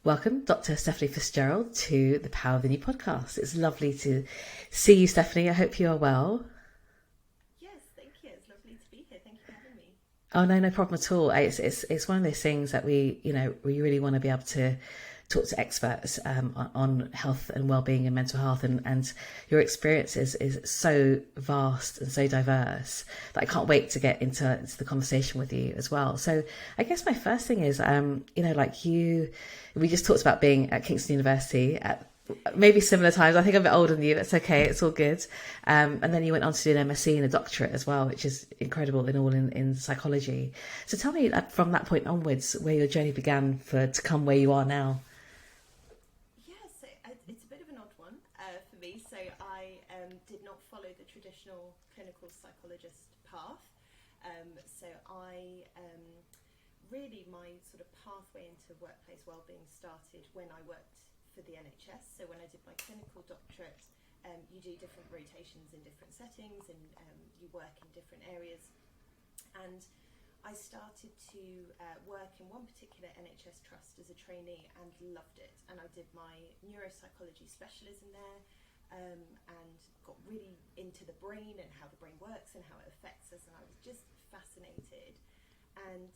Welcome, Dr. Stephanie Fitzgerald, to the Power of the New podcast. It's lovely to see you, Stephanie. I hope you are well. Yes, thank you. It's lovely to be here. Thank you for having me. Oh, no problem at all. It's one of those things that we really want to be able to talk to experts on health and well-being and mental health, and your experience is so vast and so diverse that I can't wait to get into the conversation with you as well. So I guess my first thing is, we just talked about being at Kingston University at maybe similar times. I think I'm a bit older than you. That's okay. It's all good. And then you went on to do an MSc and a doctorate as well, which is incredible in psychology. So tell me from that point onwards where your journey began to come where you are now. It's a bit of an odd one for me. So I did not follow the traditional clinical psychologist path. Really my sort of pathway into workplace wellbeing started when I worked for the NHS. So when I did my clinical doctorate, you do different rotations in different settings, and you work in different areas. And I started to work in one particular NHS trust as a trainee and loved it. And I did my neuropsychology specialism there, and got really into the brain and how the brain works and how it affects us. And I was just fascinated. And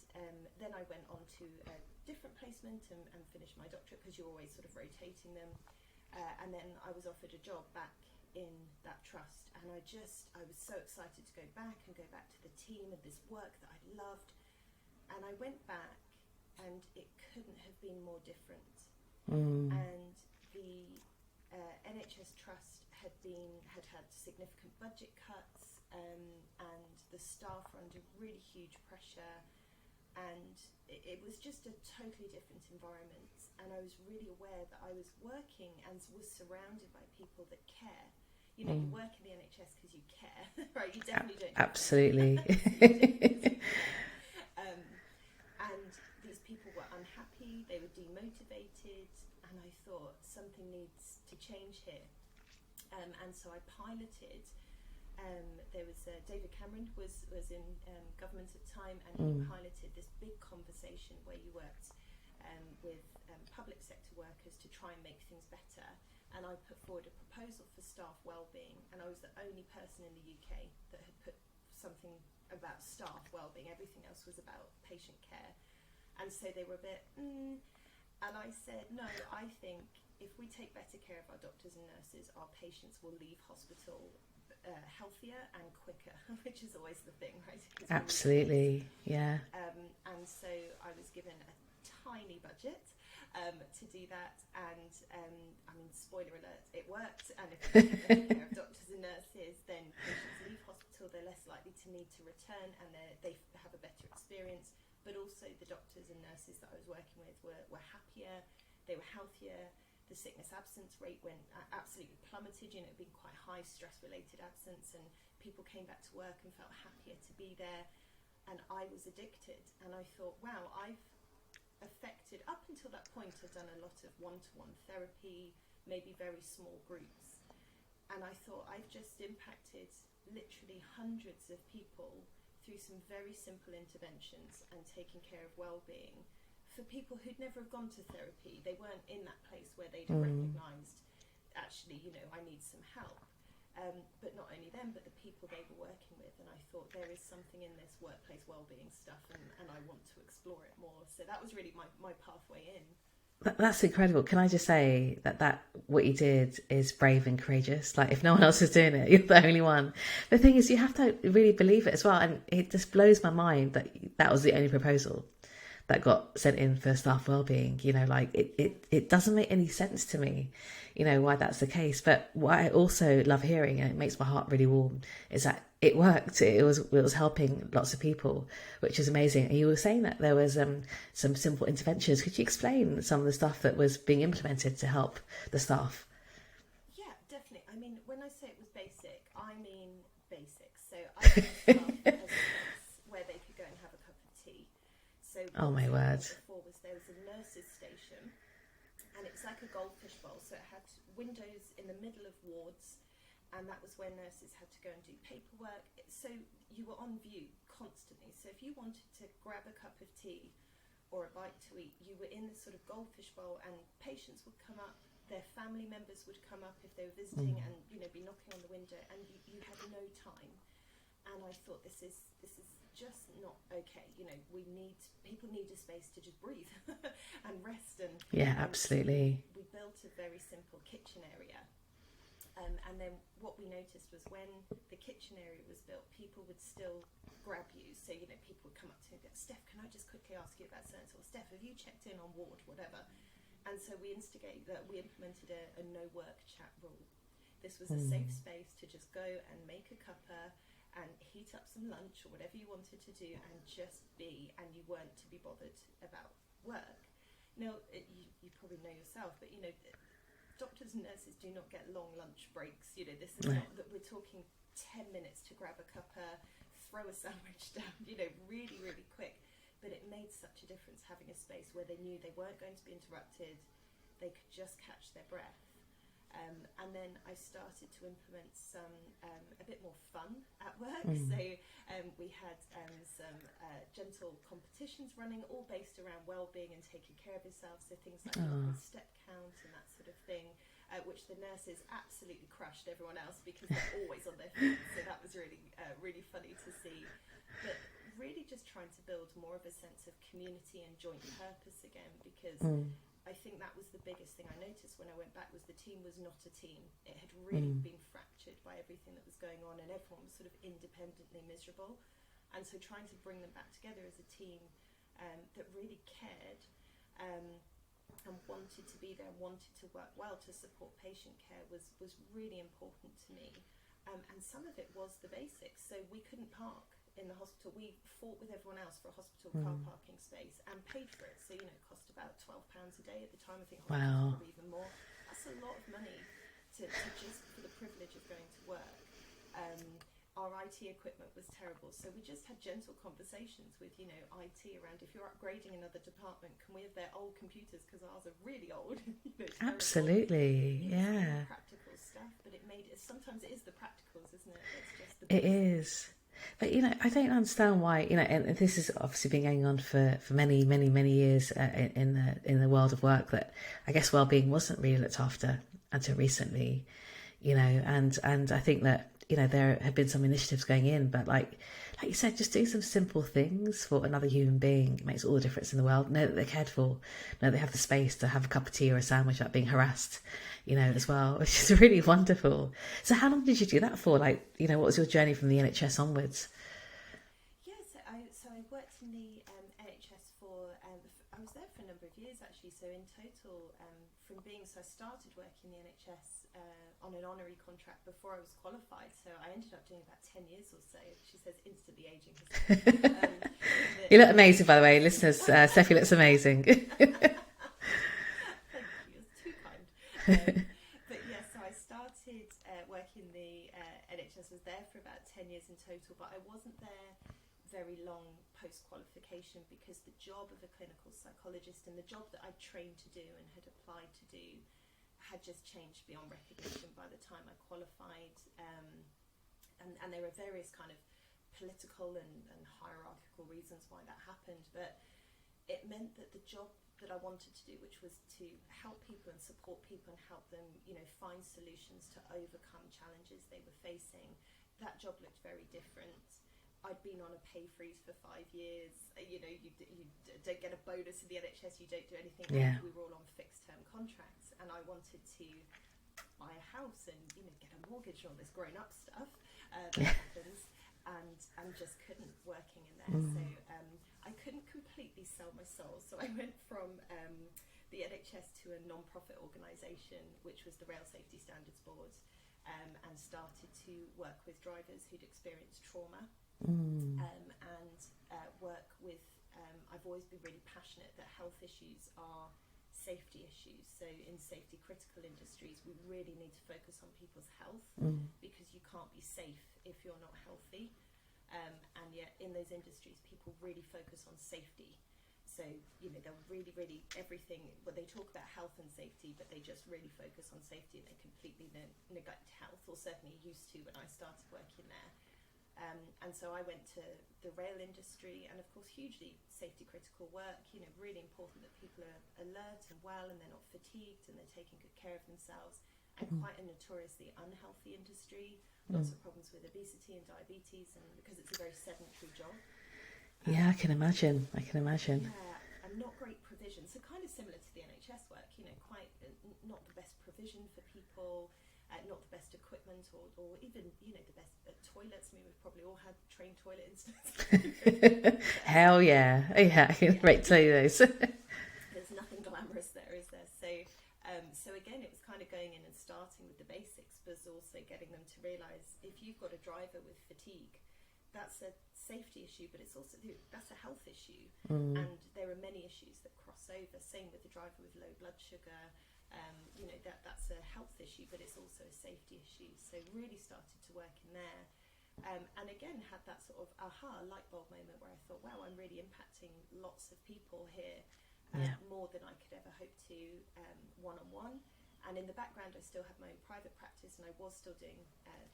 then I went on to a different placement and finished my doctorate, because you're always sort of rotating them. And then I was offered a job back in that trust, and I was so excited to go back to the team and this work that I loved. And I went back, and it couldn't have been more different. And the NHS trust had had significant budget cuts, and the staff were under really huge pressure, and it was just a totally different environment. And I was really aware that I was working and was surrounded by people that care. You know, you work in the NHS because you care, right? You definitely don't. Absolutely. And these people were unhappy, they were demotivated, and I thought something needs to change here. And so I piloted. There was David Cameron was in government at the time, and he piloted this big conversation where you worked with public sector workers to try and make things better. And I put forward a proposal for staff wellbeing, and I was the only person in the UK that had put something about staff wellbeing. Everything else was about patient care. And so they were a bit, and I said, no, I think if we take better care of our doctors and nurses, our patients will leave hospital healthier and quicker, which is always the thing, right? Absolutely, yeah. And so I was given a tiny budget to do that, and I mean, spoiler alert, it worked. And if you take better care of doctors and nurses, then patients leave hospital, they're less likely to need to return, and they have a better experience. But also the doctors and nurses that I was working with were happier, they were healthier. The sickness absence rate went absolutely plummeted. You know, it had been quite high stress-related absence, and people came back to work and felt happier to be there. And I was addicted, and I thought, wow, I've affected, up until that point, I'd done a lot of one-to-one therapy, maybe very small groups. And I thought, I've just impacted literally hundreds of people through some very simple interventions and taking care of well-being for people who'd never have gone to therapy. They weren't in that place where they'd recognised, actually, you know, I need some help. But not only them, but the people they were working with. And I thought, there is something in this workplace wellbeing stuff, and I want to explore it more. So that was really my pathway in. That's incredible. Can I just say that what you did is brave and courageous? Like, if no one else is doing it, you're the only one. The thing is, you have to really believe it as well. And it just blows my mind that was the only proposal that got sent in for staff wellbeing. You know, like it doesn't make any sense to me, you know, why that's the case. But what I also love hearing, and it makes my heart really warm, is that it worked. It was helping lots of people, which is amazing. And you were saying that there was some simple interventions. Could you explain some of the stuff that was being implemented to help the staff? Yeah, definitely. I mean, when I say it was basic, I mean basic. So I had staff as a place where they could go and have a cup of tea. So oh my word! Before there was a nurse's station, and it was like a goldfish bowl. So it had windows in the middle of wards, and that was where nurses had to go and do paperwork. So you were on view constantly. So if you wanted to grab a cup of tea or a bite to eat, you were in this sort of goldfish bowl, and patients would come up, their family members would come up if they were visiting, and be knocking on the window, and you had no time. And I thought, this is just not okay. People need a space to just breathe and rest. And absolutely. We built a very simple kitchen area. And then what we noticed was when the kitchen area was built, people would still grab you. So, people would come up to me and go, Steph, can I just quickly ask you about so-and-so? Or, Steph, have you checked in on ward, whatever? And so we implemented a no work chat rule. This was a safe space to just go and make a cuppa and heat up some lunch or whatever you wanted to do and just be, and you weren't to be bothered about work. Now, you probably know yourself, but, doctors and nurses do not get long lunch breaks. This is not that we're talking 10 minutes to grab a cuppa, throw a sandwich down, really, really quick. But it made such a difference having a space where they knew they weren't going to be interrupted, they could just catch their breath. And then I started to implement some a bit more fun at work. So we had some gentle competitions running, all based around well-being and taking care of yourself. So things like step count and that sort of thing, which the nurses absolutely crushed everyone else because they're always on their feet. So that was really, really funny to see. But really just trying to build more of a sense of community and joint purpose again, because I think that was the biggest thing I noticed when I went back, was the team was not a team. It had really been fractured by everything that was going on, and everyone was sort of independently miserable. And so trying to bring them back together as a team that really cared and wanted to be there, wanted to work well to support patient care was really important to me. And some of it was the basics. So we couldn't park in the hospital. We fought with everyone else for a hospital car parking space and paid for it. So, it cost about £12 a day at the time. I think hospitals probably even more. That's a lot of money to just for the privilege of going to work. Our IT equipment was terrible. So we just had gentle conversations with, IT around, if you're upgrading another department, can we have their old computers because ours are really old. Absolutely, yeah. Practical stuff, but sometimes it is the practicals, isn't it? It's just the it is. But, I don't understand why, and this has obviously been going on for many, many, many years in the world of work, that I guess well-being wasn't really looked after until recently, and I think that, there have been some initiatives going in, but like you said, just do some simple things for another human being makes all the difference in the world. Know that they're cared for, know they have the space to have a cup of tea or a sandwich without being harassed, as well, which is really wonderful. So how long did you do that for? What was your journey from the NHS onwards? Yeah, so I worked in the NHS for, I was there for a number of years actually. So in total, I started working in the NHS on an honorary contract before I was qualified. So I ended up doing about 10 years or so. She says instantly aging herself. You look amazing, by the way, listeners. Steffi looks amazing. Thank you, it's too kind. But yeah, so I started working the NHS, was there for about 10 years in total, but I wasn't there very long post-qualification because the job of a clinical psychologist and the job that I trained to do and had applied to do had just changed beyond recognition by the time I qualified. And there were various kind of political and hierarchical reasons why that happened, but it meant that the job that I wanted to do, which was to help people and support people and help them, find solutions to overcome challenges they were facing, that job looked very different. I'd been on a pay freeze for 5 years. You don't get a bonus in the NHS. You don't do anything. Yeah. We were all on fixed term contracts, and I wanted to buy a house and get a mortgage and all this grown up stuff that happens, and just couldn't working in there. So I couldn't completely sell my soul. So I went from the NHS to a non-profit organisation, which was the Rail Safety Standards Board, and started to work with drivers who'd experienced trauma. And work with, I've always been really passionate that health issues are safety issues. So in safety critical industries, we really need to focus on people's health because you can't be safe if you're not healthy. And yet in those industries, people really focus on safety. So, they'll really, everything, they talk about health and safety, but they just really focus on safety and they completely neglect health, or certainly used to when I started working there. And so I went to the rail industry, and of course hugely safety critical work, really important that people are alert and well and they're not fatigued and they're taking good care of themselves, and quite a notoriously unhealthy industry, lots of problems with obesity and diabetes, and because it's a very sedentary job. Yeah, I can imagine. Yeah, and not great provision, so kind of similar to the NHS work, quite not the best provision for people, not the best equipment, or even the best toilets. I mean, we've probably all had train toilet incidents. Hell yeah, right, tell you those. There's nothing glamorous there, is there? So again, it was kind of going in and starting with the basics, but also getting them to realise if you've got a driver with fatigue, that's a safety issue, but it's also that's a health issue, and there are many issues that cross over. Same with the driver with low blood sugar. That's a health issue, but it's also a safety issue. So really started to work in there, and again had that sort of light bulb moment where I thought, wow, I'm really impacting lots of people here, more than I could ever hope to, one-on-one. And in the background, I still had my own private practice, and I was still doing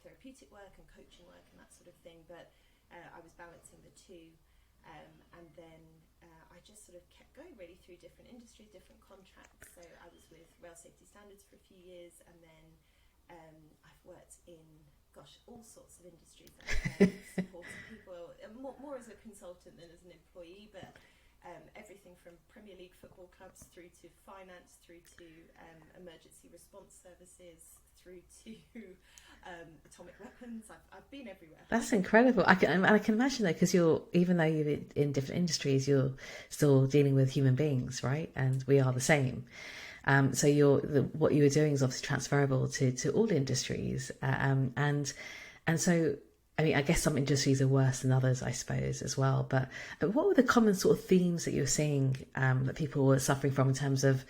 therapeutic work and coaching work and that sort of thing, but I was balancing the two. And then I just sort of kept going really through different industries, different contracts. So I was with Rail Safety Standards for a few years, and then I've worked in, all sorts of industries. I've supported people, more as a consultant than as an employee, but everything from Premier League football clubs through to finance, through to emergency response services, through to atomic weapons. I've been everywhere. That's incredible. I can imagine though, because even though you're in different industries, you're still dealing with human beings, right? And we are the same. So what you were doing is obviously transferable to all industries, and so. I mean, I guess some industries are worse than others, I suppose, as well. But what were the common sort of themes that you were seeing that people were suffering from in terms of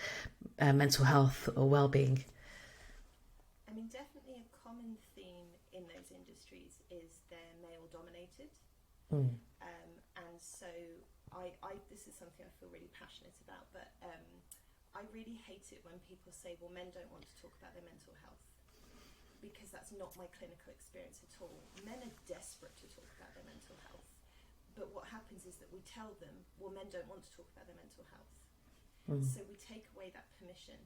mental health or well-being? I mean, definitely a common theme in those industries is they're male-dominated. And so this is something I feel really passionate about, but I really hate it when people say, well, men don't want to talk about their mental health, because that's not my clinical experience at all. Men are desperate to talk about their mental health, but what happens is that we tell them, well, men don't want to talk about their mental health. So we take away that permission.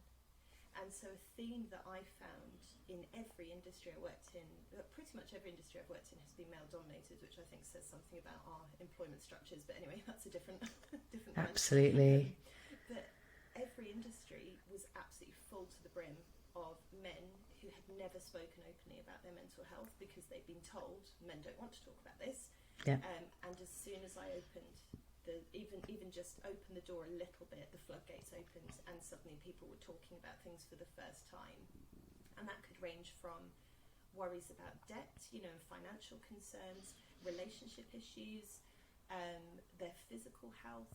And so a theme that I found in every industry I worked in, pretty much every industry I've worked in has been male dominated, which I think says something about our employment structures, but anyway, that's a different Absolutely. But every industry was absolutely full to the brim of men who had never spoken openly about their mental health because they'd been told men don't want to talk about this. Yeah. And as soon as I opened even just opened the door a little bit, the floodgates opened, and suddenly people were talking about things for the first time. And that could range from worries about debt, and financial concerns, relationship issues, their physical health,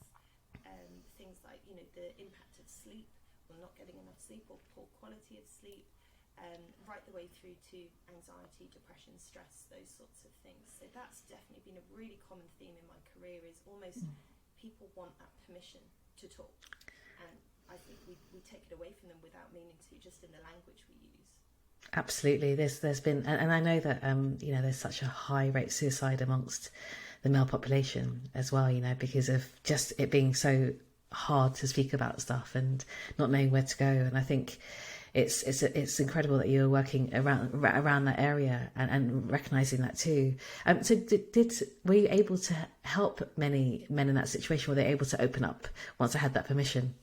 things like, the impact of sleep, or not getting enough sleep, or poor quality of sleep, right the way through to anxiety, depression, stress, those sorts of things. So that's definitely been a really common theme in my career, is almost people want that permission to talk. And I think we take it away from them without meaning to, just in the language we use. Absolutely. There's been, and I know that, there's such a high rate of suicide amongst the male population as well, because of just it being so hard to speak about stuff and not knowing where to go. And I think it's incredible that you're working around that area and recognizing that too. So were you able to help many men in that situation? Were they able to open up once I had that permission?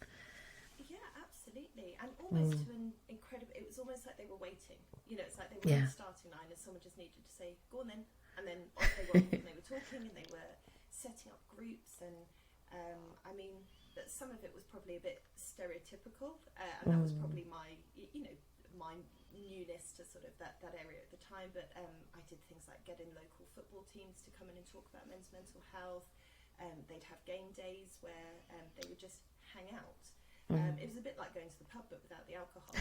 Yeah, absolutely. And almost to an incredible, it was almost like they were waiting. It's like they were at the starting line and someone just needed to say, go on then. And then off they were, and they were talking and they were setting up groups. And I mean, that some of it was probably a bit stereotypical, and that was probably my, my newness to sort of that area at the time. But I did things like getting local football teams to come in and talk about men's mental health. They'd have game days where they would just hang out. It was a bit like going to the pub, but without the alcohol.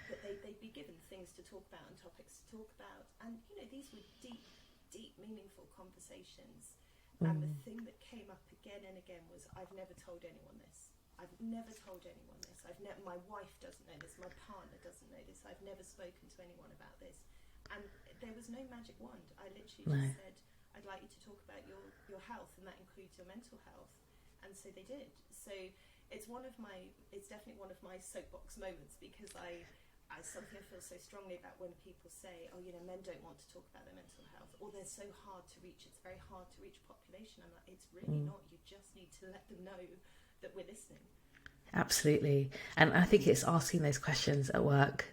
But they'd be given things to talk about and topics to talk about. And, these were deep, meaningful conversations. And the thing that came up again and again was, I've never told anyone this. I've never told anyone this. My wife doesn't know this. My partner doesn't know this. I've never spoken to anyone about this. And there was no magic wand. I literally No. just said, I'd like you to talk about your health, and that includes your mental health. And so they did. So it's definitely one of my soapbox moments, because something I feel so strongly about when people say, oh, men don't want to talk about their mental health, or they're so hard to reach, it's very hard to reach population. I'm like, it's really not. You just need to let them know that we're listening. Absolutely. And I think it's asking those questions at work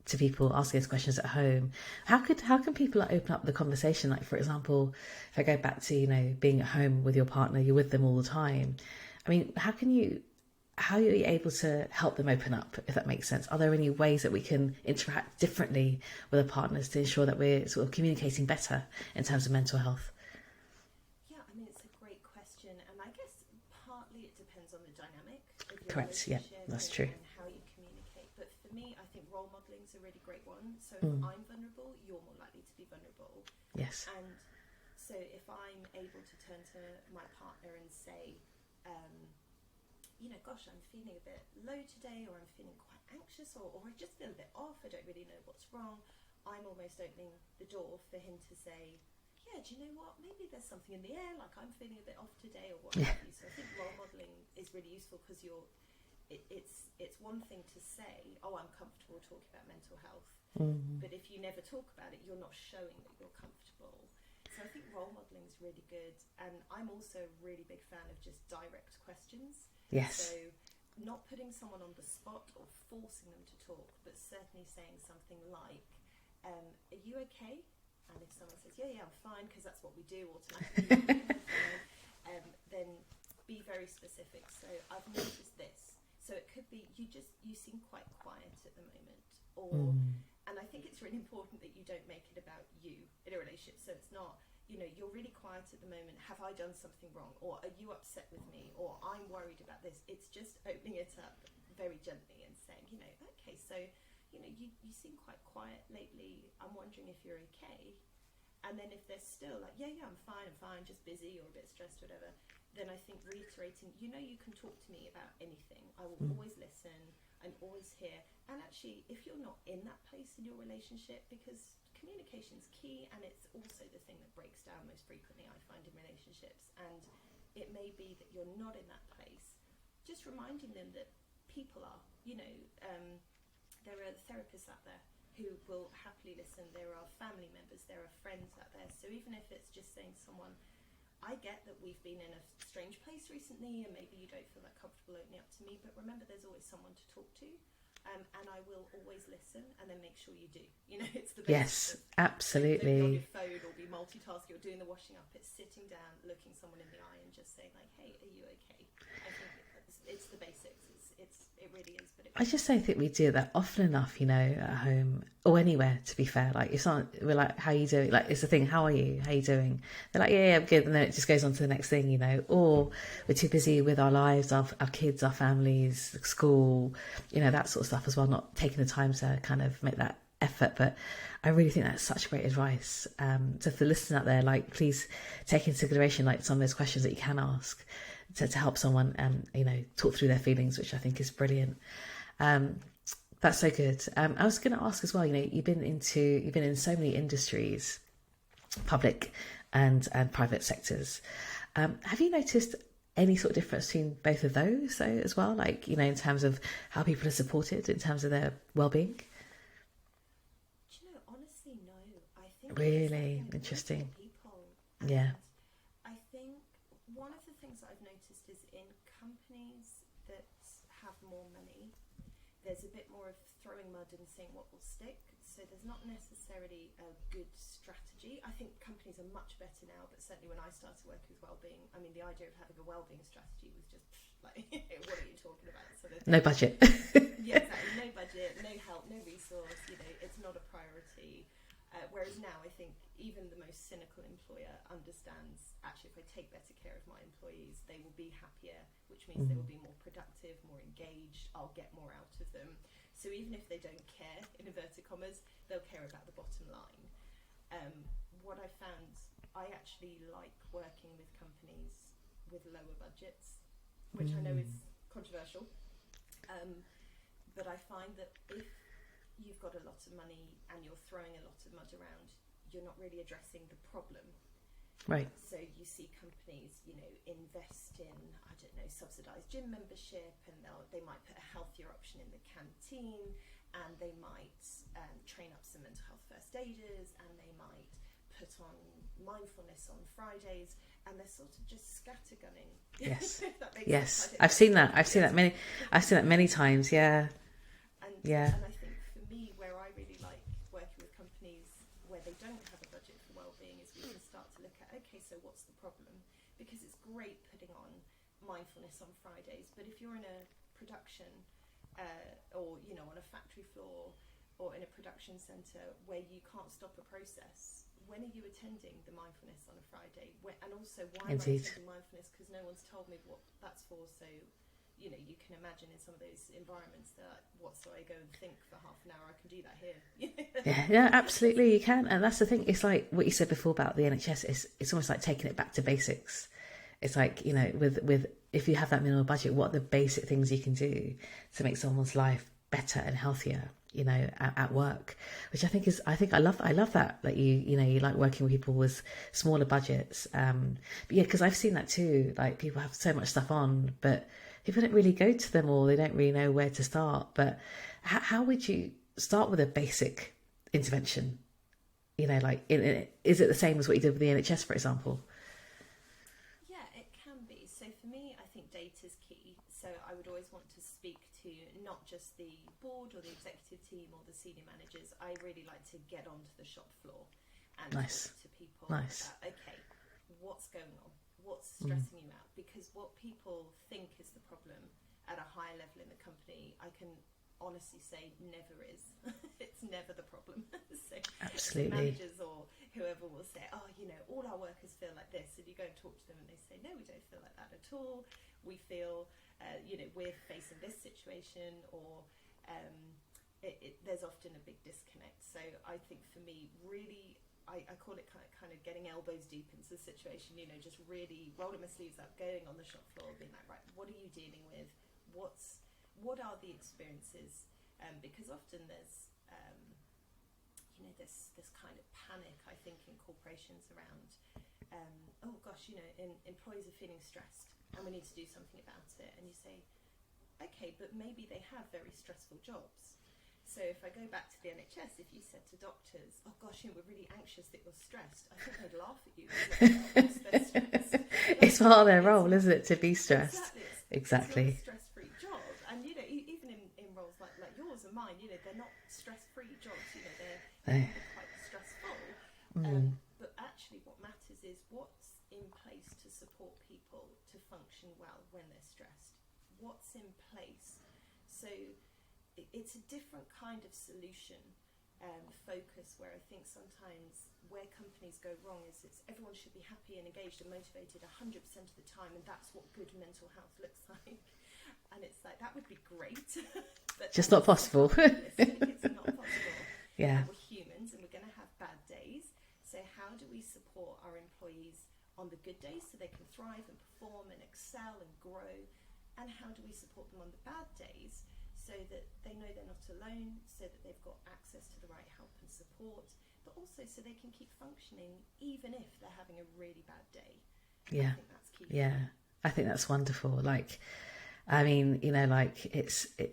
to people, asking those questions at home. How can people open up the conversation? Like, for example, if I go back to, being at home with your partner, you're with them all the time. I mean, how are you able to help them open up, if that makes sense? Are there any ways that we can interact differently with our partners to ensure that we're sort of communicating better in terms of mental health? Yeah, I mean, it's a great question. And I guess partly it depends on the dynamic of your Correct, yeah, relationship that's true. and how you communicate. But for me, I think role modelling is a really great one. So if I'm vulnerable, you're more likely to be vulnerable. Yes. And so if I'm able to turn to my partner and say, gosh, I'm feeling a bit low today, or I'm feeling quite anxious, or I just feel a bit off, I don't really know what's wrong, I'm almost opening the door for him to say, yeah, do you know what, maybe there's something in the air, like I'm feeling a bit off today, or what have you. So I think role modelling is really useful, because it's one thing to say, oh, I'm comfortable talking about mental health, but if you never talk about it, you're not showing that you're comfortable. So I think role modelling is really good. And I'm also a really big fan of just direct questions. Yes. So not putting someone on the spot or forcing them to talk, but certainly saying something like, are you okay? And if someone says, yeah, I'm fine, because that's what we do automatically, then be very specific. So I've noticed this. So it could be, you seem quite quiet at the moment. Or, and I think it's really important that you don't make it about you in a relationship. So it's not, you're really quiet at the moment. Have I done something wrong? Or are you upset with me? Or I'm worried about this. It's just opening it up very gently and saying, okay, so, you seem quite quiet lately. I'm wondering if you're okay. And then if they're still like, yeah, I'm fine, just busy or a bit stressed or whatever, then I think reiterating, you can talk to me about anything. I will always listen. I'm always here. And actually, if you're not in that place in your relationship, because communication's key, and it's also the thing that breaks down most frequently, I find, in relationships. And it may be that you're not in that place. Just reminding them that people are, there are therapists out there who will happily listen. There are family members, there are friends out there. So even if it's just saying to someone, I get that we've been in a strange place recently, and maybe you don't feel that comfortable opening up to me, but remember, there's always someone to talk to, and I will always listen, and then make sure you do. It's the best. Yes, absolutely. Don't be on your phone or be multitasking or doing the washing up. It's sitting down, looking someone in the eye, and just saying, like, hey, are you okay? I think it's the basics. It really is. But I just don't think we do that often enough, at home or anywhere, to be fair. Like, it's not, we're like, how are you doing? Like, it's the thing, how are you? How are you doing? They're like, yeah, I'm good. And then it just goes on to the next thing, or we're too busy with our lives, our kids, our families, school, that sort of stuff as well, not taking the time to kind of make that effort. But I really think that's such great advice. So for listeners out there, like, please take into consideration, like, some of those questions that you can ask to help someone, talk through their feelings, which I think is brilliant. That's so good. I was going to ask as well, you've been in so many industries, public and private sectors. Have you noticed any sort of difference between both of those though as well? Like, in terms of how people are supported in terms of their well-being? Honestly, no. I think really interesting. People. Yeah. I think one of the things that I've noticed is in companies that have more money, there's a bit more of throwing mud and seeing what will stick. So there's not necessarily a good strategy. I think companies are much better now, but certainly when I started working with wellbeing, I mean, the idea of having a wellbeing strategy was just like, what are you talking about? Sort of No budget. Yeah, exactly. No budget, no help, no resource. It's not a priority. Whereas now, I think even the most cynical employer understands, actually, if I take better care of my employees, they will be happier, which means they will be more productive, more engaged. I'll get more out of them. So even if they don't care, in inverted commas, they'll care about the bottom line. What I found, I actually like working with companies with lower budgets, which I know is controversial. But I find that if you've got a lot of money and you're throwing a lot of mud around, you're not really addressing the problem. Right. So you see companies, invest in, I don't know, subsidised gym membership, and they might put a healthier option in the canteen, and they might train up some mental health first aiders, and they might put on mindfulness on Fridays, and they're sort of just scattergunning. Yes. Yes. I've seen that many times. Yeah. And yeah. And I think for me, where I really like working with companies where they don't have a budget for wellbeing is we can start to look at, okay, so what's the problem? Because it's great putting on mindfulness on Fridays, but if you're in a production or on a factory floor or in a production centre where you can't stop a process, when are you attending the mindfulness on a Friday? And also, why am I attending mindfulness? Because no one's told me what that's for. So, you can imagine in some of those environments that, what, so I go and think for half an hour? I can do that here. Yeah, absolutely, you can. And that's the thing. It's like what you said before about the NHS. It's almost like taking it back to basics. It's like, with if you have that minimal budget, what are the basic things you can do to make someone's life better and healthier? At work, which I love that you like working with people with smaller budgets. But yeah, because I've seen that too. Like, people have so much stuff on, but people don't really go to them, or they don't really know where to start. But how would you start with a basic intervention? Is it the same as what you did with the NHS, for example? Yeah, it can be. So for me, I think data's key. So I would always want to speak to not just the board or the executive team or the senior managers. I really like to get onto the shop floor and talk to people about, okay, what's going on? What's stressing you out? Because what people think is the problem at a higher level in the company, I can honestly say never is. It's never the problem. So absolutely. Managers or whoever will say, all our workers feel like this, and you go and talk to them and they say, no, we don't feel like that at all. We feel we're facing this situation, or there's often a big disconnect. So I think for me, really, I call it kind of getting elbows deep into the situation, just really rolling my sleeves up, going on the shop floor, being like, right, what are you dealing with? What are the experiences? Because often there's this kind of panic, I think, in corporations around, employees are feeling stressed and we need to do something about it. And you say, okay, but maybe they have very stressful jobs. So if I go back to the NHS, if you said to doctors, oh gosh, we're really anxious that you're stressed, I think they'd laugh at you. It's part of their role, isn't it, to be stressed? Exactly. It's not a stress-free job. And, even in roles like yours and mine, they're not stress-free jobs. They're quite stressful. But actually what matters is what's in place to support people to function well when they're stressed. What's in place? So it's a different kind of solution focus, where I think sometimes where companies go wrong is everyone should be happy and engaged and motivated 100% of the time, and that's what good mental health looks like. And it's like, that would be great, but just not possible. It's not possible. Yeah. We're humans and we're going to have bad days. So how do we support our employees on the good days so they can thrive and perform and excel and grow? And how do we support them on the bad days so that they know they're not alone, so that they've got access to the right help and support, but also so they can keep functioning even if they're having a really bad day? Yeah. I think that's key. Yeah. I think that's wonderful.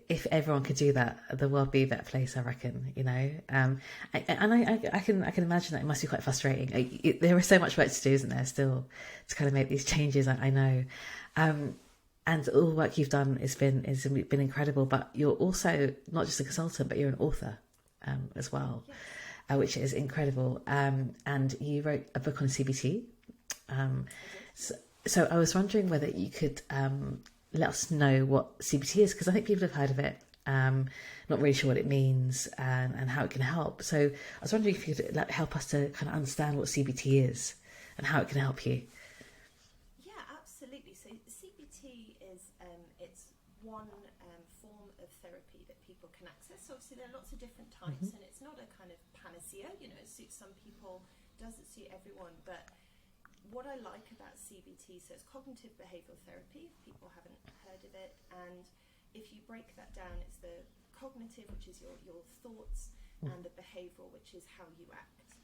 If everyone could do that, the world would be a better place, I reckon, and I can imagine that it must be quite frustrating. There is so much work to do, isn't there, still, to kind of make these changes, I know. And all the work you've done has been incredible, but you're also not just a consultant, but you're an author as well, yes. Which is incredible. And you wrote a book on CBT. So I was wondering whether you could let us know what CBT is, because I think people have heard of it, not really sure what it means and how it can help. So I was wondering if you could help us to kind of understand what CBT is and how it can help you. Yeah, absolutely. So CBT is it's one form of therapy that people can access. So obviously there are lots of different types, and it's not a kind of panacea. It suits some people, doesn't suit everyone, but what I like about CBT, so it's cognitive behavioural therapy, if people haven't heard of it, and if you break that down, it's the cognitive, which is your thoughts, and the behavioural, which is how you act.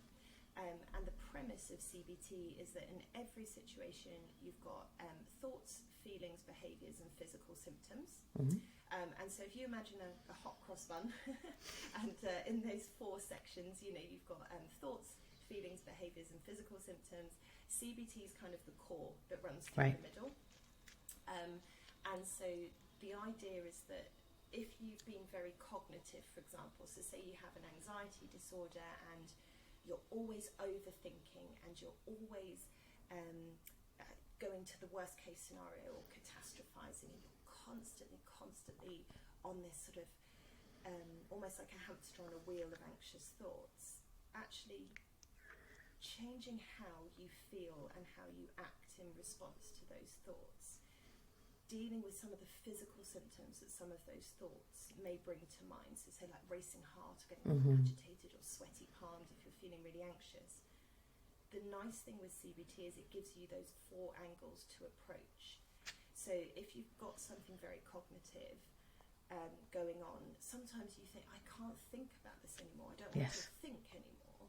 And the premise of CBT is that in every situation you've got thoughts, feelings, behaviours and physical symptoms. Mm-hmm. And so if you imagine a hot cross bun and in those 4 sections, you know, you've got thoughts, feelings, behaviours and physical symptoms. CBT is kind of the core that runs through the middle. And so the idea is that if you've been very cognitive, for example, so say you have an anxiety disorder and you're always overthinking and you're always going to the worst case scenario or catastrophizing, and you're constantly on this sort of almost like a hamster on a wheel of anxious thoughts, actually changing how you feel and how you act in response to those thoughts, dealing with some of the physical symptoms that some of those thoughts may bring to mind, so say like racing heart, or getting agitated or sweaty palms if you're feeling really anxious. The nice thing with CBT is it gives you those 4 angles to approach. So if you've got something very cognitive going on, sometimes you think, I can't think about this anymore, I don't want to think anymore.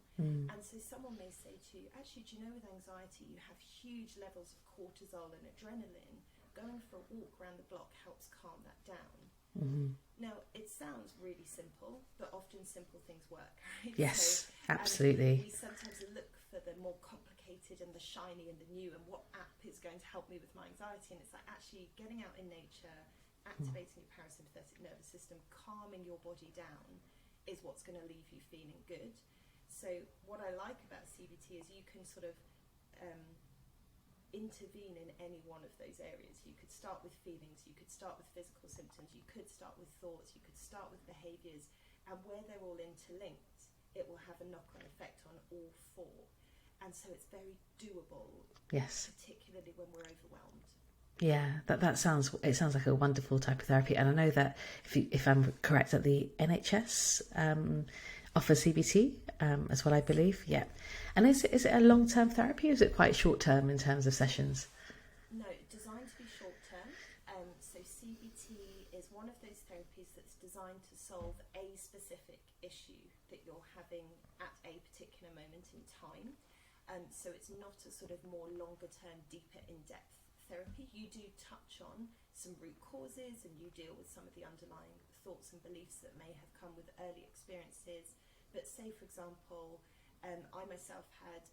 And so someone may say to you, actually, do you know with anxiety you have huge levels of cortisol and adrenaline. Going for a walk around the block helps calm that down. Now, it sounds really simple, but often simple things work, right? Yes, absolutely. We sometimes look for the more complicated and the shiny and the new and what app is going to help me with my anxiety. And it's like actually getting out in nature, activating your parasympathetic nervous system, calming your body down is what's going to leave you feeling good. So what I like about CBT is you can sort of intervene in any one of those areas. You could start with feelings, you could start with physical symptoms, you could start with thoughts, you could start with behaviours, and where they're all interlinked, it will have a knock-on effect on all 4. And so it's very doable, particularly when we're overwhelmed. Yeah, that sounds like a wonderful type of therapy. And I know that if I'm correct, that the NHS offers CBT as well, I believe. Yeah. And is it a long-term therapy, or is it quite short-term in terms of sessions? No, designed to be short-term. So CBT is one of those therapies that's designed to solve a specific issue that you're having at a particular moment in time. So it's not a sort of more longer-term, deeper, in-depth therapy. You do touch on some root causes and you deal with some of the underlying thoughts and beliefs that may have come with early experiences. But say, for example, I myself had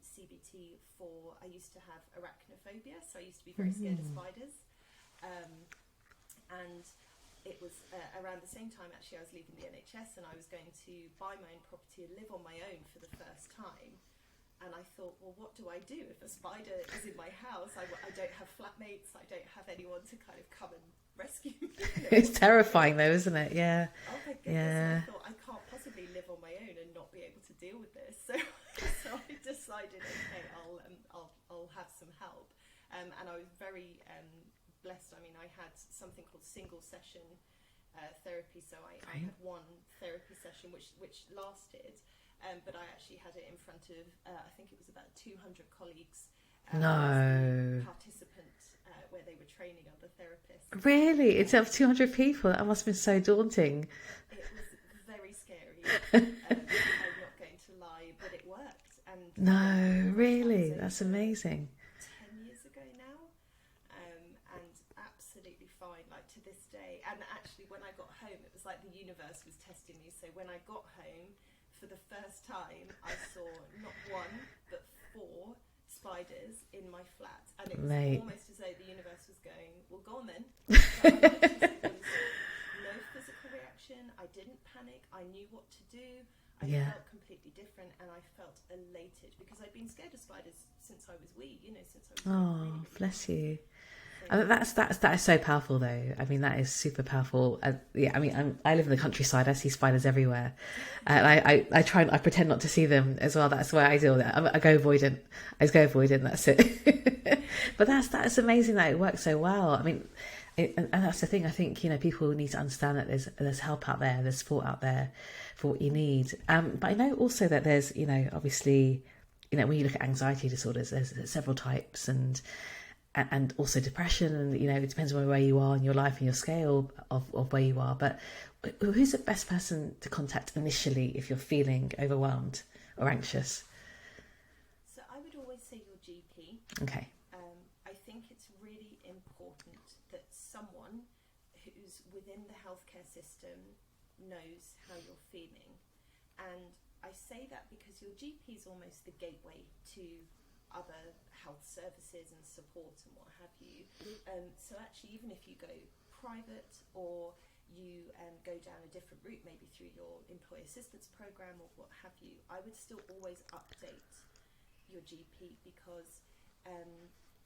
CBT for, I used to have arachnophobia, so I used to be very scared of spiders. And it was around the same time, actually, I was leaving the NHS and I was going to buy my own property and live on my own for the first time. And I thought, well, what do I do if a spider is in my house? I don't have flatmates, I don't have anyone to kind of come and rescue me. It's terrifying though, isn't it? Yeah. Oh my goodness. Yeah. I thought, I can't possibly live on my own and not be able to deal with this. So I decided, okay, I'll have some help. And I was very blessed. I mean, I had something called single session therapy. So I had one therapy session which lasted. But I actually had it in front of, I think it was about 200 colleagues, participants, where they were training other therapists. Really? It's up 200 people? That must have been so daunting. It was very scary. I'm not going to lie, but it worked. And no, really? That's amazing. 10 years ago now, and absolutely fine, like to this day. And actually, when I got home, it was like the universe was testing me. So when I got home, for the first time, I saw not 1 but 4 spiders in my flat, and it was almost as though the universe was going, well, go on then. There was no physical reaction, I didn't panic, I knew what to do, I felt completely different, and I felt elated because I'd been scared of spiders since I was wee, since I was really, really bless you. That is so powerful though. I mean, that is super powerful. I mean, I live in the countryside. I see spiders everywhere, and I pretend not to see them as well. That's why I deal with it. I go avoidant. I just go avoidant. That's it. But that's amazing that it works so well. I mean, and that's the thing. I think people need to understand that there's help out there, there's support out there for what you need. But I know also that there's obviously when you look at anxiety disorders, there's several types and also depression, and it depends on where you are in your life and your scale of where you are. But who's the best person to contact initially if you're feeling overwhelmed or anxious? GP. Okay. I think it's really important that someone who's within the healthcare system knows how you're feeling. And I say that because your GP is almost the gateway to other health services and support and what have you. So actually, even if you go private or you go down a different route, maybe through your employee assistance program or what have you, I would still always update your GP because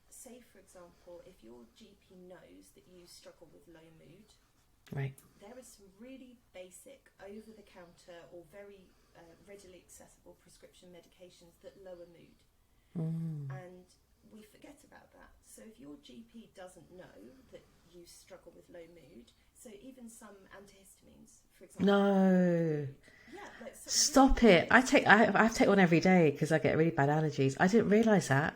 say, for example, if your GP knows that you struggle with low mood, right, there are some really basic over-the-counter or very readily accessible prescription medications that lower mood. And we forget about that. So if your GP doesn't know that you struggle with low mood, so even some antihistamines, for example. No. Yeah, like Stop it. I take one every day because I get really bad allergies. I didn't realise that.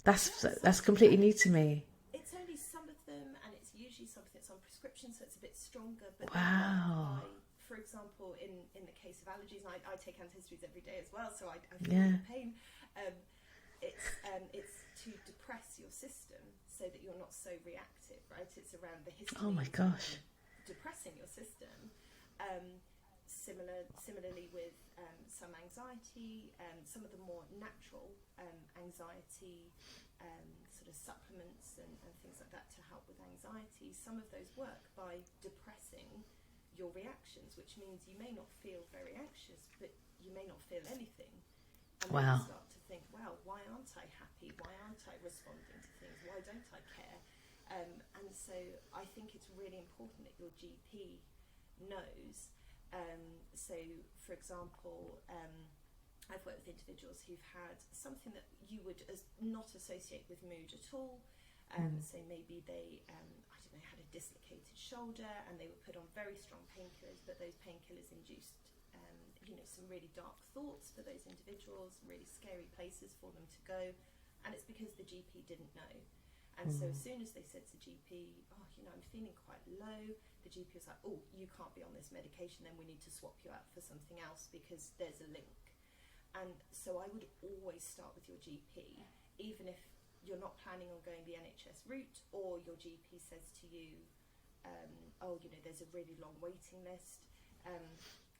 That's completely new to me. It's only some of them, and it's usually something that's on prescription, so it's a bit stronger. But wow. For example, in the case of allergies, and I take antihistamines every day as well, so I feel the pain. It's to depress your system so that you're not so reactive, right? It's around the histamine. Oh my gosh. Depressing your system. Similarly with some anxiety, some of the more natural anxiety sort of supplements and things like that to help with anxiety, some of those work by depressing your reactions, which means you may not feel very anxious, but you may not feel anything. And then you start to think, wow, why aren't I happy? Why aren't I responding to things? Why don't I care? And so I think it's really important that your GP knows. So, for example, I've worked with individuals who've had something that you would not associate with mood at all. So maybe they, had a dislocated shoulder and they were put on very strong painkillers, but those painkillers induced, some really dark thoughts for those individuals, really scary places for them to go. And it's because the GP didn't know. And so as soon as they said to the GP, I'm feeling quite low, the GP was like, oh, you can't be on this medication, then we need to swap you out for something else because there's a link. And so I would always start with your GP, even if you're not planning on going the NHS route, or your GP says to you, there's a really long waiting list.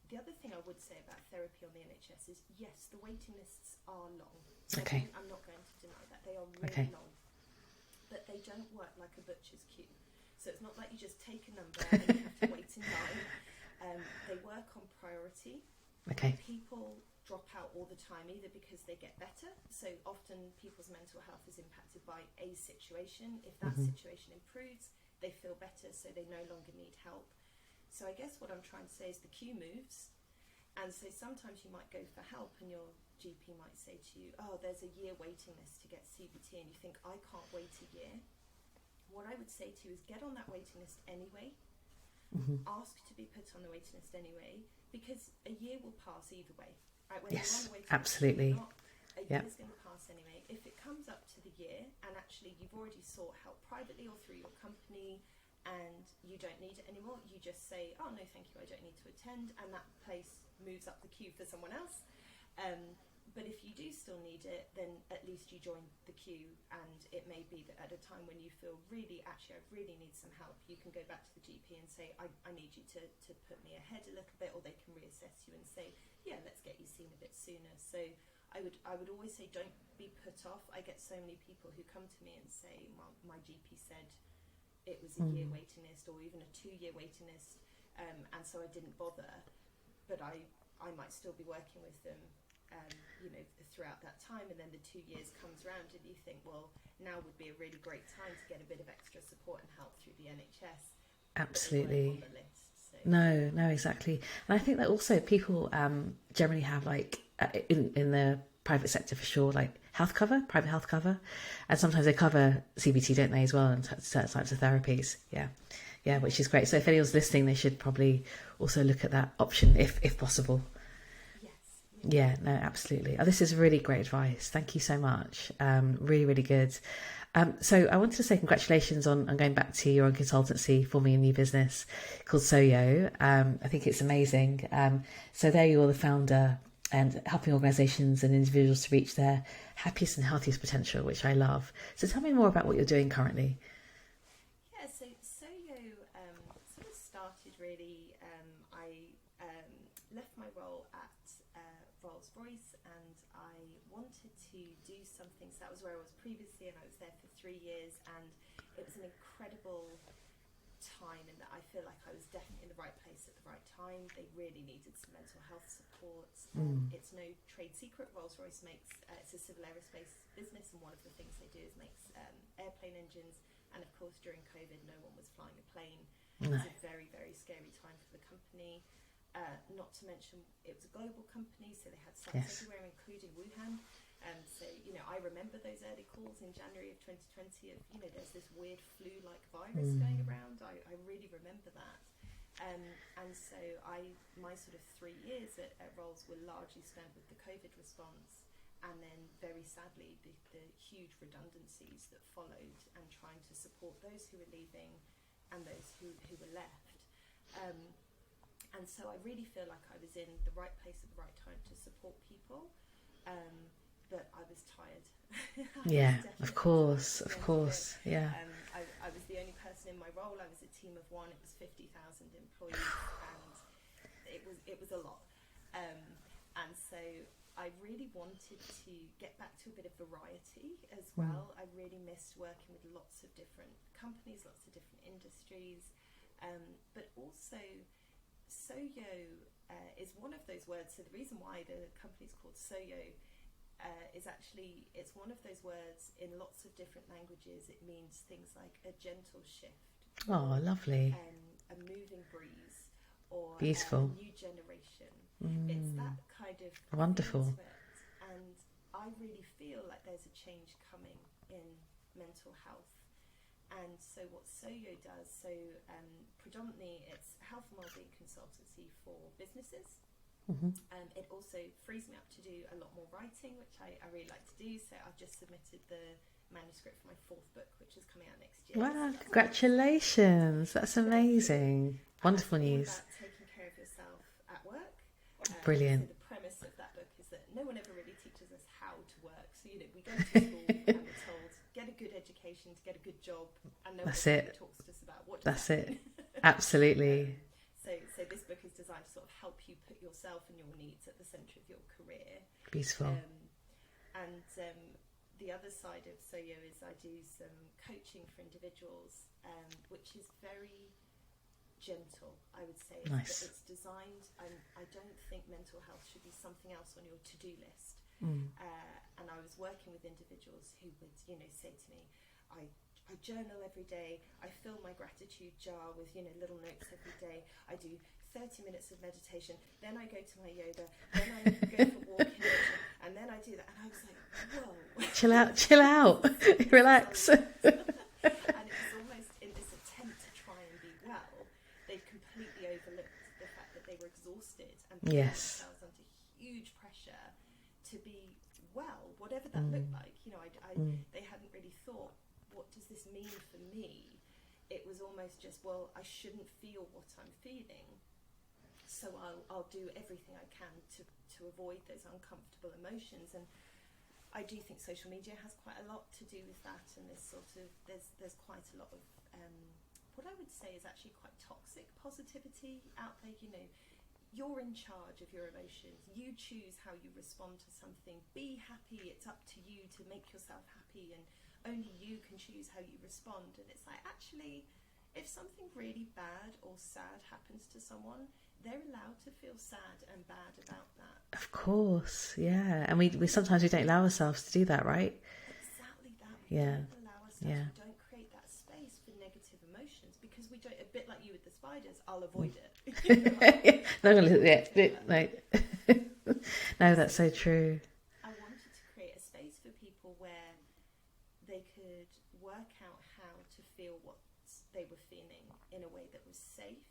The other thing I would say about therapy on the NHS is, yes, the waiting lists are long. Okay. I'm not going to deny that. They are really long. But they don't work like a butcher's queue. So it's not like you just take a number and you have to wait in line. They work on priority. Okay. People drop out all the time, either because they get better. So often people's mental health is impacted by a situation. If that situation improves, they feel better, so they no longer need help. So I guess what I'm trying to say is the queue moves. And so sometimes you might go for help and your GP might say to you, there's a year waiting list to get CBT, and you think, I can't wait a year. What I would say to you is get on that waiting list anyway. Ask to be put on the waiting list anyway, because a year will pass either way. Right? When yes, you're on the waiting absolutely. list, a year's going to pass anyway. If it comes up to the year and actually you've already sought help privately or through your company and you don't need it anymore, you just say, oh no, thank you, I don't need to attend, and that place moves up the queue for someone else. But if you do still need it, then at least you join the queue, and it may be that at a time when you feel I really need some help, you can go back to the GP and say, I need you to put me ahead a little bit, or they can reassess you and say, yeah, let's get you seen a bit sooner. So I would always say, don't be put off. I get so many people who come to me and say, well, my GP said it was a year waiting list, or even a 2-year waiting list, and so I didn't bother, but I might still be working with them throughout that time, and then the 2 years comes around and you think, well, now would be a really great time to get a bit of extra support and help through the NHS. Absolutely. On the list, so. No, exactly. And I think that also people generally have, like, in the private sector for sure, like private health cover, and sometimes they cover CBT, don't they, as well, and certain types of therapies. Yeah, which is great. So if anyone's listening, they should probably also look at that option if possible. Yeah, no, absolutely. This is really great advice. Thank you so much. Really, really good. So I wanted to say congratulations on going back to your own consultancy, forming a new business called Soyo. I think it's amazing. So there you are, the founder and helping organisations and individuals to reach their happiest and healthiest potential, which I love. So tell me more about what you're doing currently. Yeah, so Soyo sort of started really. I left my role at Rolls-Royce, and I wanted to do something. So that was where I was previously, and I was there for 3 years, and it was an incredible time in that I feel like I was definitely in the right place at the right time. They really needed some mental health support. It's no trade secret. Rolls-Royce makes it's a civil aerospace business, and one of the things they do is makes airplane engines. And of course, during COVID, no one was flying a plane. It was a very, very scary time for the company. Not to mention, it was a global company, so they had sites everywhere, including Wuhan. So, I remember those early calls in January of 2020 of, there's this weird flu-like virus going around. I really remember that. And so my sort of 3 years at Rolls were largely spent with the COVID response, and then very sadly the huge redundancies that followed, and trying to support those who were leaving and those who were left. And so I really feel like I was in the right place at the right time to support people. But I was tired. Yeah, of course. Yeah. I was the only person in my role. I was a team of one. It was 50,000 employees, and it was a lot. And so I really wanted to get back to a bit of variety as well. I really missed working with lots of different companies, lots of different industries, but also Soyo is one of those words. So the reason why the company is called Soyo is actually, it's one of those words in lots of different languages. It means things like a gentle shift. Oh, lovely. A moving breeze, or beautiful. A new generation. It's that kind of wonderful. And I really feel like there's a change coming in mental health. And so what Soyo does, predominantly it's health and wellbeing consultancy for businesses. It also frees me up to do a lot more writing, which I really like to do. So I've just submitted the manuscript for my 4th book, which is coming out next year. Wow, congratulations. That's amazing. Wonderful news. About taking care of yourself at work. Brilliant. So the premise of that book is that no one ever really teaches us how to work. So, we go to school and we're told, get a good education to get a good job, and no one really talks to us about what does that mean. Absolutely. So this book is designed to sort of help you put yourself and your needs at the centre of your career. Beautiful. And the other side of Soyo is I do some coaching for individuals, which is very gentle, I would say. Nice. It's designed, I don't think mental health should be something else on your to-do list. And I was working with individuals who would, say to me, I journal every day, I fill my gratitude jar with, little notes every day, I do 30 minutes of meditation, then I go to my yoga, then I go for a walk in nature, and then I do that. And I was like, whoa. Chill out, relax. And it was almost in this attempt to try and be well, they completely overlooked the fact that they were exhausted and put themselves under huge pressure to be well, whatever that looked like. They hadn't really thought, what does this mean for me? It was almost just, well, I shouldn't feel what I'm feeling, so I'll do everything I can to avoid those uncomfortable emotions. And I do think social media has quite a lot to do with that, and there's quite a lot of what I would say is actually quite toxic positivity out there. You're in charge of your emotions. You choose how you respond to something. Be happy. It's up to you to make yourself happy, and only you can choose how you respond. And it's like, actually, if something really bad or sad happens to someone, they're allowed to feel sad and bad about that. Of course, yeah. And we sometimes we don't allow ourselves to do that, right? Exactly that. We don't allow ourselves. Yeah. We don't create that space for negative emotions, because we don't. A bit like you with the spiders, I'll avoid it. No, that's so true. I wanted to create a space for people where they could work out how to feel what they were feeling in a way that was safe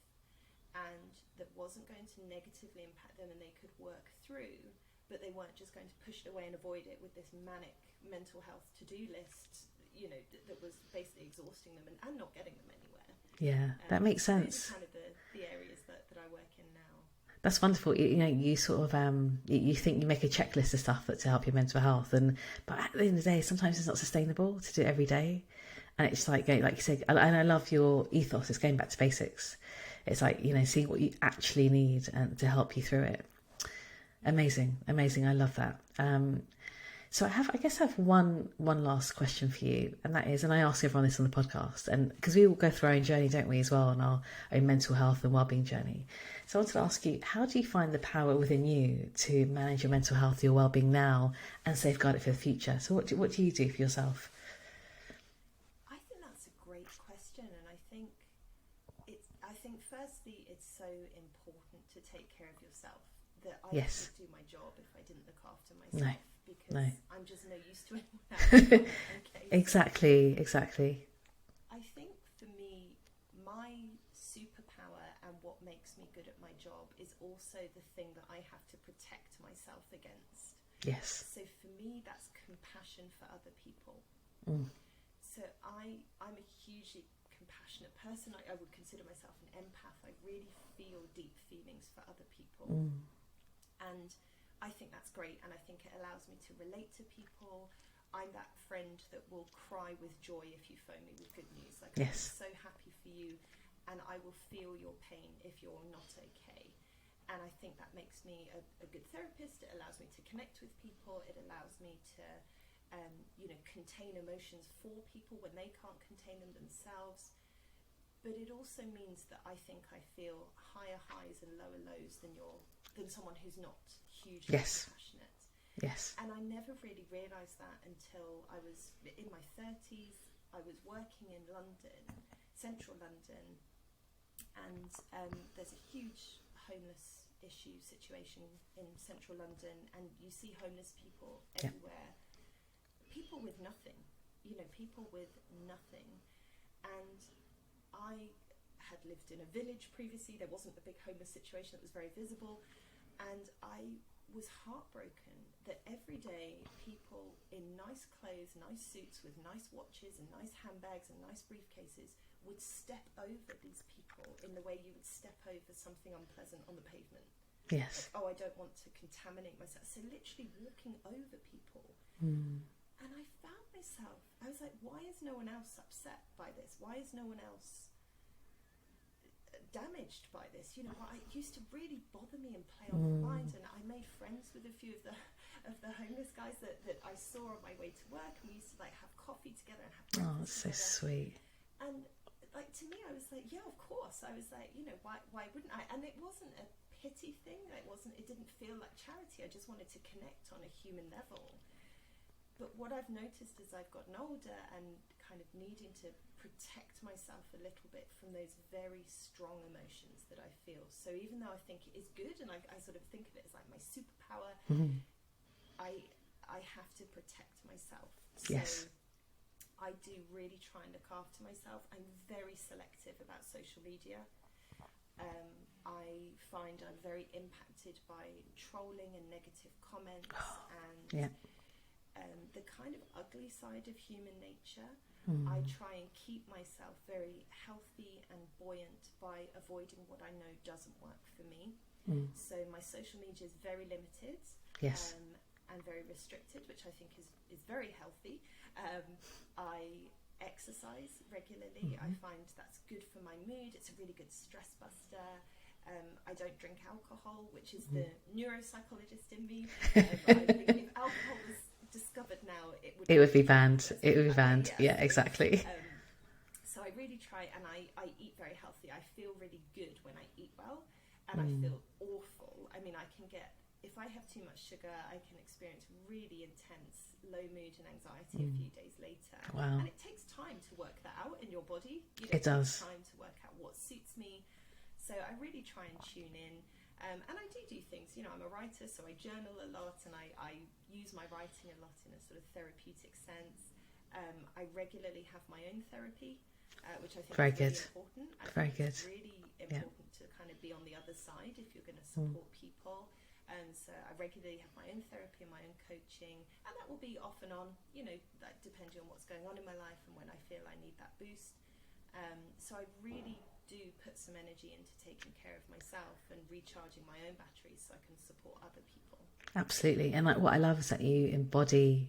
and that wasn't going to negatively impact them, and they could work through, but they weren't just going to push it away and avoid it with this manic mental health to-do list, that was basically exhausting them and not getting them anywhere. Yeah, that makes sense. Those are kind of the areas that I work in now. That's wonderful. You know, you sort of you think you make a checklist of stuff that to help your mental health, but at the end of the day, sometimes it's not sustainable to do it every day. And it's like you said, and I love your ethos. It's going back to basics. It's like, you know, seeing what you actually need and to help you through it. Amazing. I love that. So I guess I have one last question for you, and that is, and I ask everyone this on the podcast, and because we all go through our own journey, don't we, as well, on our own mental health and wellbeing journey. So I wanted to ask you, how do you find the power within you to manage your mental health, your wellbeing now, and safeguard it for the future? So what do you do for yourself? I think that's a great question, and I think firstly it's so important to take care of yourself, that I Yes. couldn't do my job if I didn't look after myself. No. Because I'm just no use to anyone else. Okay. Exactly. I think for me, my superpower and what makes me good at my job is also the thing that I have to protect myself against. Yes. So for me, that's compassion for other people. So I'm a hugely compassionate person. I would consider myself an empath. I really feel deep feelings for other people. And I think that's great, and I think it allows me to relate to people. I'm that friend that will cry with joy if you phone me with good news. Like, Yes. I'm so happy for you, and I will feel your pain if you're not okay. And I think that makes me a good therapist. It allows me to connect with people. It allows me to, contain emotions for people when they can't contain them themselves. But it also means that I think I feel higher highs and lower lows than someone who's not hugely compassionate. Yes. And I never really realised that until I was in my 30s. I was working in London, central London, and there's a huge homeless issue situation in central London, and you see homeless people everywhere. People with nothing, people with nothing. And I had lived in a village previously. There wasn't a big homeless situation that was very visible, and I was heartbroken that every day people in nice clothes, nice suits with nice watches and nice handbags and nice briefcases would step over these people in the way you would step over something unpleasant on the pavement. Yes. Like, I don't want to contaminate myself. So literally walking over people. And I found myself, I was like, why is no one else upset by this? Why is no one else damaged by this? It used to really bother me and play on my mind, and I made friends with a few of the homeless guys that I saw on my way to work, and we used to have coffee together and have breakfast That's so sweet. And to me, I was like, yeah, of course. I was like, why wouldn't I? And it wasn't a pity thing. It didn't feel like charity. I just wanted to connect on a human level. But what I've noticed as I've gotten older and kind of needing to protect myself a little bit from those very strong emotions that I feel. So even though I think it is good, and I sort of think of it as like my superpower, I have to protect myself. So I do really try and look after myself. I'm very selective about social media. I find I'm very impacted by trolling and negative comments and the kind of ugly side of human nature. I try and keep myself very healthy and buoyant by avoiding what I know doesn't work for me. So my social media is very limited and very restricted, which I think is very healthy. I exercise regularly. I find that's good for my mood. It's a really good stress buster. I don't drink alcohol, which is the neuropsychologist in me. I think if alcohol was discovered now, it would be banned. It would be banned. Yeah, exactly. So I really try, and I eat very healthy. I feel really good when I eat well, and I feel awful. I mean, if I have too much sugar, I can experience really intense low mood and anxiety a few days later. Wow. And it takes time to work that out in your body. It does. It takes time to work out what suits me. So I really try and tune in. And I do things, I'm a writer, so I journal a lot, and I use my writing a lot in a sort of therapeutic sense. I regularly have my own therapy, which I think is really important. I think it's really important to kind of be on the other side if you're going to support people. So I regularly have my own therapy and my own coaching, and that will be off and on, depending on what's going on in my life and when I feel I need that boost. So I really do put some energy into taking care of myself and recharging my own batteries so I can support other people. Absolutely. And like, what I love is that you embody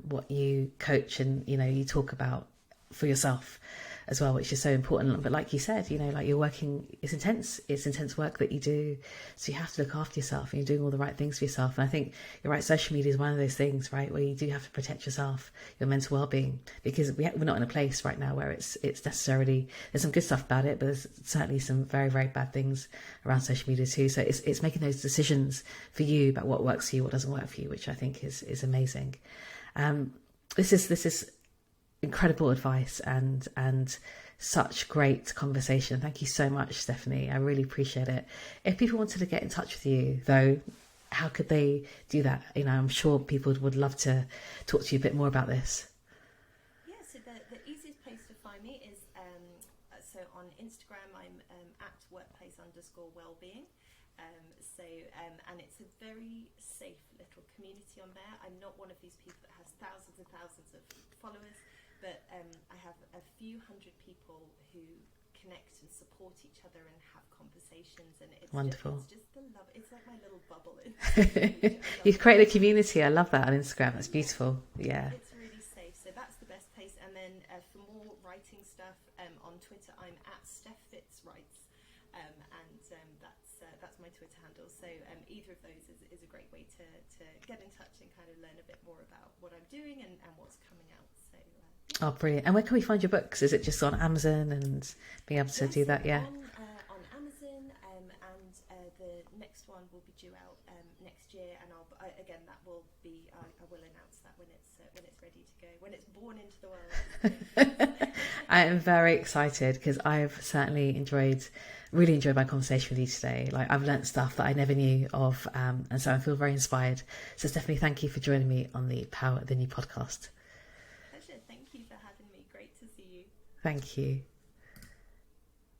what you coach and, you know, you talk about for yourself as well, which is so important. But like you said, you know, like you're working, it's intense work that you do. So you have to look after yourself and you're doing all the right things for yourself. And I think you're right, social media is one of those things, right, where you do have to protect yourself, your mental well-being, because we're not in a place right now where it's necessarily, there's some good stuff about it, but there's certainly some very, very bad things around social media too. So it's making those decisions for you about what works for you, what doesn't work for you, which I think is amazing. This is incredible advice and such great conversation. Thank you so much, Stephanie. I really appreciate it. If people wanted to get in touch with you, though, how could they do that? You know, I'm sure people would love to talk to you a bit more about this. Yeah, so the easiest place to find me is so on Instagram, I'm at workplace_wellbeing. And it's a very safe little community on there. I'm not one of these people that has thousands and thousands of followers, but I have a few hundred people who connect and support each other and have conversations, and it's wonderful. It's just the love. It's like my little bubble. You've created a community. I love that on Instagram. That's beautiful. Yeah. It's really safe. So that's the best place. And then for more writing stuff on Twitter, I'm at Steph Fitzgerald. That's my Twitter handle. So either of those is a great way to get in touch and kind of learn a bit more about what I'm doing and what's coming out. So oh, brilliant. And where can we find your books? Is it just on Amazon and being able to do that? Yeah. On Amazon, and the next one will be due out next year, and that will be I will announce that when it's ready to go, when it's born into the world. I am very excited because I've certainly really enjoyed my conversation with you today. Like, I've learnt stuff that I never knew of, and so I feel very inspired. So Stephanie, thank you for joining me on the Power of the New podcast. Pleasure. Thank you for having me. Great to see you. Thank you.